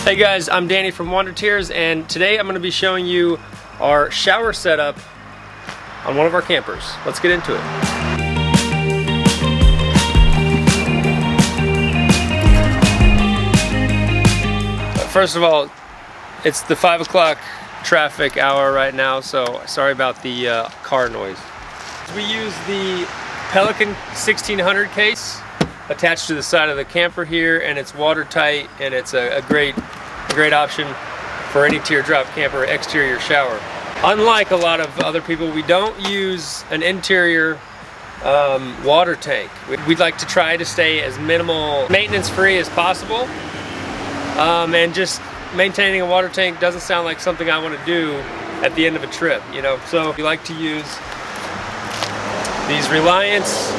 Hey guys, I'm Danny from Wander Tears, and today I'm going to be showing you our shower setup on one of our campers. Let's get into it. First of all, it's the 5 o'clock traffic hour right now, so sorry about the car noise. We use the Pelican 1600 case attached to the side of the camper here, and it's watertight, and it's a great option for any teardrop camper exterior shower. Unlike a lot of other people, we don't use an interior water tank. We'd like to try to stay as minimal maintenance free as possible, and just maintaining a water tank doesn't sound like something I want to do at the end of a trip, you know. So we like to use these Reliance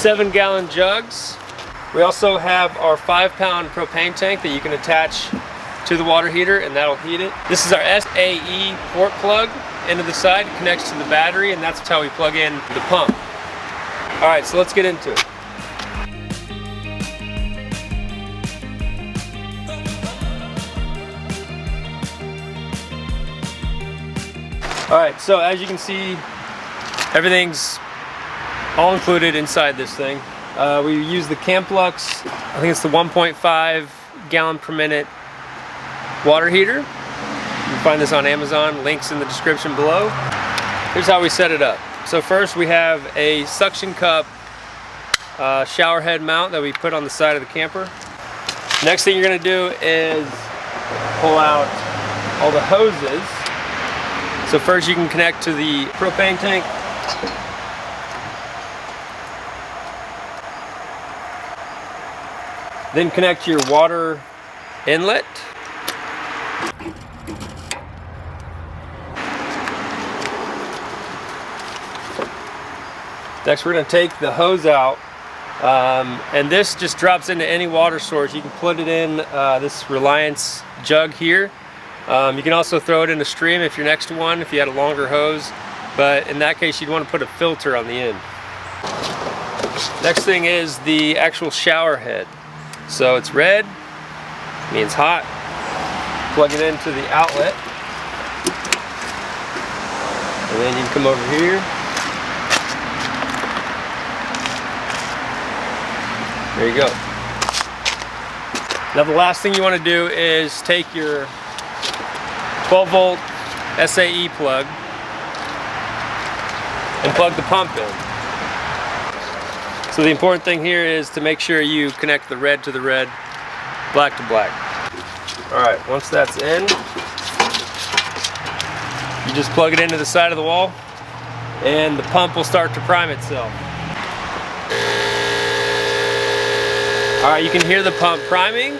7-gallon jugs. We also have our 5-pound propane tank that you can attach to the water heater, and that'll heat it. This is our SAE port plug into the side. It connects to the battery, and that's how we plug in the pump. All right, so let's get into it. All right, so as you can see, everything's all included inside this thing. We use the Camplux, I think it's the 1.5 gallon per minute water heater. You can find this on Amazon, links in the description below. Here's how we set it up. So first we have a suction cup shower head mount that we put on the side of the camper. Next thing you're gonna do is pull out all the hoses. So first you can connect to the propane tank. Then connect your water inlet. Next we're going to take the hose out, and this just drops into any water source. You can put it in this Reliance jug here. You can also throw it in a stream if you're next to one, if you had a longer hose, but in that case you'd want to put a filter on the end. Next thing is the actual shower head. So it's red, means hot. Plug it into the outlet, and then you can come over here. There you go. Now the last thing you want to do is take your 12-volt SAE plug and plug the pump in. So the important thing here is to make sure you connect the red to the red, black to black. All right, once that's in, you just plug it into the side of the wall, and the pump will start to prime itself. All right, you can hear the pump priming.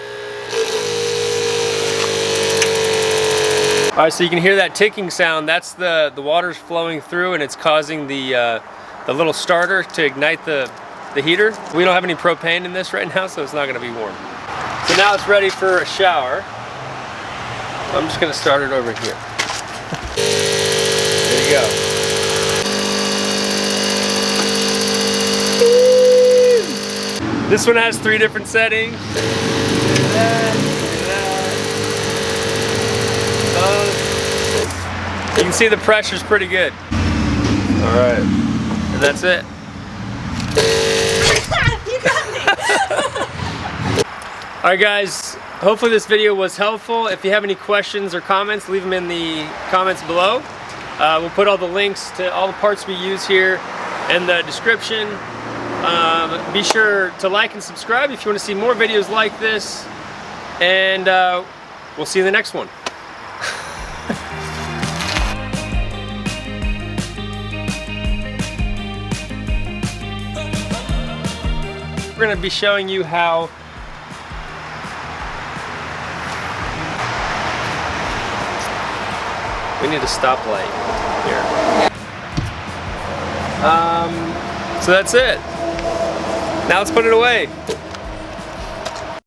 All right, so you can hear that ticking sound. That's the water's flowing through, and it's causing the little starter to ignite the heater. We don't have any propane in this right now, so it's not going to be warm. So now it's ready for a shower. I'm just going to start it over here. There you go. This one has 3 different settings. You can see the pressure's pretty good. All right, and that's it. Alright guys, hopefully this video was helpful. If you have any questions or comments, leave them in the comments below. We'll put all the links to all the parts we use here in the description. Be sure to like and subscribe if you want to see more videos like this, and we'll see you in the next one. We're going to be showing you how we need a stoplight here. So that's it. Now let's put it away.